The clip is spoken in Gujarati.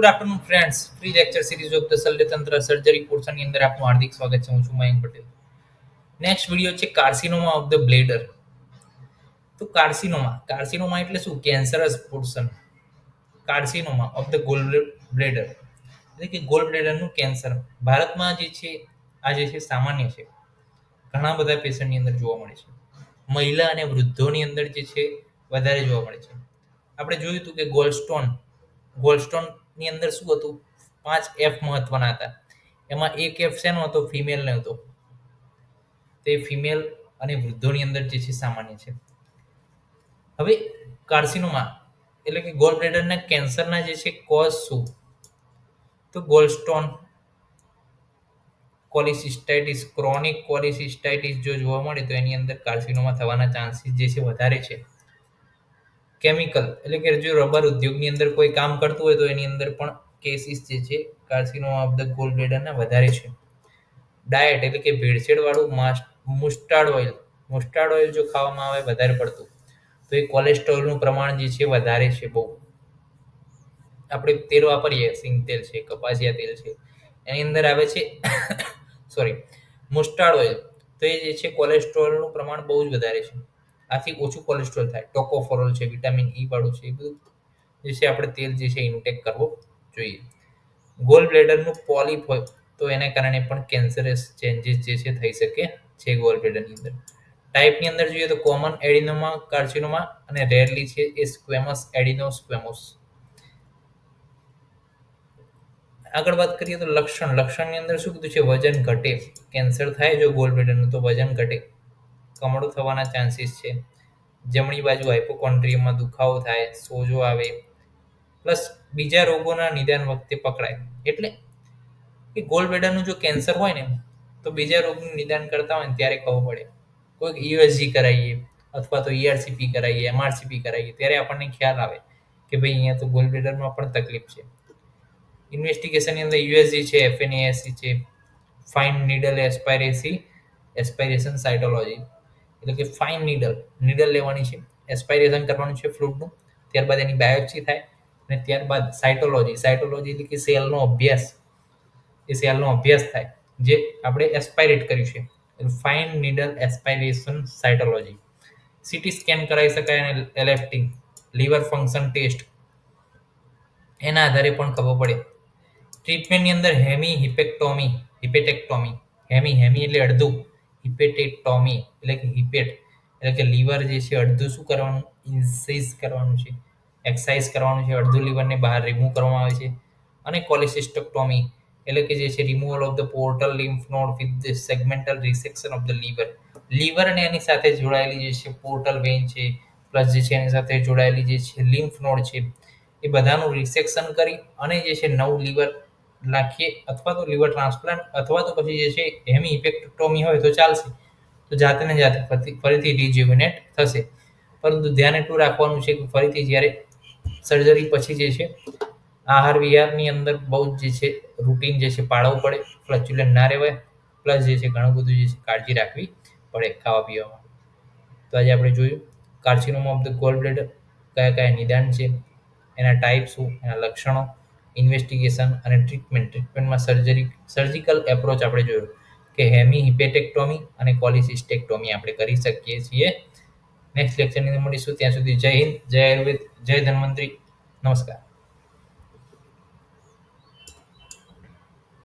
Good afternoon friends. Free lecture series of the શલ્યતંત્ર સર્જરી પોર્શનની અંદર આપનું હાર્દિક સ્વાગત છે. હું છું મયંક પટેલ. નેક્સ્ટ વિડીયો છે કાર્સિનોમા ઓફ ધ બ્લેડર. તો કાર્સિનોમા એટલે શું? Cancerous portion. Carcinoma of the gall bladder એટલે કે ગોલ બ્લેડરનું કેન્સર ભારતમાં જે છે આ જે છે સામાન્ય છે. ઘણા બધા પેશન્ટની અંદર જોવા મળે છે. મહિલા અને વૃદ્ધોની અંદર જે છે વધારે જોવા મળે છે. આપણે જોયું હતું કે ગોલ્ડસ્ટોનની અંદર શું હતું? 5 F મહત્વના હતા. એમાં એક F શેનો હતો? ફિમેલનો હતો. તે ફિમેલ અને વૃદ્ધોની અંદર જે છે સામાન્ય છે. હવે કાર્સિનોમા એટલે કે ગોલ બ્લેડરના કેન્સરના જે છે કોઝ શું? તો ગોલ્ડસ્ટોન, કોલિસિસ્ટાઇટિસ, ક્રોનિક કોલિસિસ્ટાઇટિસ જો જોવા મળે તો એની અંદર કાર્સિનોમા થવાના ચાન્સીસ જે છે વધારે છે. કેમિકલ એટલે કે જો રબર ઉદ્યોગની અંદર કોઈ કામ કરતું હોય તો એની અંદર પણ કેસીસ જે છે કાર્સિનોમા ઓફ ધ ગોલ બ્લેડરના વધારે છે. ડાયટ એટલે કે ભેળસેળવાળું મસ્ટાર્ડ ઓઇલ જો ખાવામાં આવે વધારે પડતું તો એ કોલેસ્ટ્રોલનું પ્રમાણ જે છે વધારે છે બહુ. આપણે તેલ વાપરીએ, સિંગ તેલ છે, કપાસિયા તેલ છે, એની અંદર આવે છે મસ્ટાર્ડ ઓઇલ, તો એ જે છે કોલેસ્ટ્રોલનું પ્રમાણ બહુ જ વધારે છે. આથી ઓછું કોલેસ્ટ્રોલ થાય. ટોકોફોરોલ છે, વિટામિન ઈ વાળું છે, એ બધું જે છે આપણે તેલ જે છે ઇન્ટેક કરવો જોઈએ. ગોલ બ્લેડરનું પોલિપ હોય તો એના કારણે પણ કેન્સરસ ચેન્જીસ જે છે થઈ શકે છે ગોલ બ્લેડરની અંદર. ટાઈપની અંદર જોઈએ તો કોમન એડિનોમા કાર્સિનોમા અને રેરલી છે એ સ્ક્વેમસ એડિનોસ્ક્વેમોસ. આગળ વાત કરીએ તો લક્ષણની અંદર શું કીધું છે? વજન ઘટે. કેન્સર થાય જો ગોલ બ્લેડરનું તો વજન ઘટે, કમળો થવાના ચાન્સીસ છે. જમણી બાજુ હાઇપોકોન્ડ્રિયમમાં દુખાવો થાય, સોજો આવે, પ્લસ બીજા રોગોના નિદાન વખતે પકડાય. એટલે કે ગોલ બ્લેડરનું જો કેન્સર હોય ને તો બીજા રોગનું નિદાન કરતા હોય ને ત્યારે ખબર પડે. કોઈક યુએસજી કરાવીએ અથવા તો ERCP કરાવીએ, MRCP કરાવીએ, ત્યારે આપણને ખ્યાલ આવે કે ભાઈ અહીંયા તો ગોલ બ્લેડરમાં પણ તકલીફ છે. ઇન્વેસ્ટિગેશનની અંદર યુએસજી છે, FNASC છે, ફાઇન નીડલ એસ્પાયરેશન સાઇટોલોજી એટલે કે ફાઇન નીડલ લેવાની છે, એસ્પાયરેશન કરવાનું છે ફ્લૂડનું, ત્યારબાદ એની બાયોપ્સી થાય અને ત્યારબાદ સાઇટોલોજી એટલે કે સેલનો અભ્યાસ થાય જે આપણે એસ્પાયરેટ કર્યું છે. Fine needle aspiration cytology. CT scan કરાવી શકાય અને LFT લીવર ફંક્શન ટેસ્ટ એના આધારે પણ ખબર પડે. ટ્રીટમેન્ટની અંદર હિપેટેક્ટોમી એટલે અડધું, હિપેટેક્ટોમી એટલે કે એટલે કે લીવર જે છે અડધું શું કરવાનું? ઇન્સાઇઝ કરવાનું છે, એક્સાઇઝ કરવાનું છે, અડધું લીવરને બહાર રિમૂવ કરવામાં આવે છે. અને કોલિસિસ્ટેક્ટોમી એટલે કે જે છે removal of the portal lymph node with the segmental resection of the liver અને એની સાથે જોડાયેલી જે છે પોર્ટલ વેઇન છે, પ્લસ જે છે એની સાથે જોડાયેલી જે છે લિમ્ફ નોડ છે, એ બધાનું રિસેક્શન કરી અને જે છે નવું લીવર નાખીએ અથવા તો લીવર ટ્રાન્સપ્લાન્ટ અથવા તો પછી જે છે હેમી હિપેક્ટોમી હોય તો ચાલશે, તો જાતે ને જાતે ફરીથી રિજ્યુવિનેટ થશે. પરંતુ ધ્યાન એટલું રાખવાનું છે કે ફરીથી જ્યારે સર્જરી પછી જે છે આહાર વિહારની અંદર બહુ જ જે છે રૂટીન જે છે પાળવું પડે, ફ્લક્ચ્યુલેન્ટ ના રહેવાય, પ્લસ જે છે ઘણું બધું જે છે કાળજી રાખવી પડે ખાવા પીવામાં. તો આજે આપણે જોયું carcinoma of the gall bladder, કયા કયા નિદાન છે, એના ટાઈપ શું, એના લક્ષણો, ઇન્વેસ્ટિગેશન અને ટ્રીટમેન્ટમાં સર્જિકલ એપ્રોચ આપણે જોયો કે હેમી હિપેટેક્ટોમી અને કોલિસિસ્ટેક્ટોમી આપણે કરી શકીએ છીએ. નેક્સ્ટ લેક્ચરની અંદર મળીશું. ત્યાં સુધી જય હિન્દ, જય આયુર્વેદ, જય ધન્વંતરી. નમસ્કાર.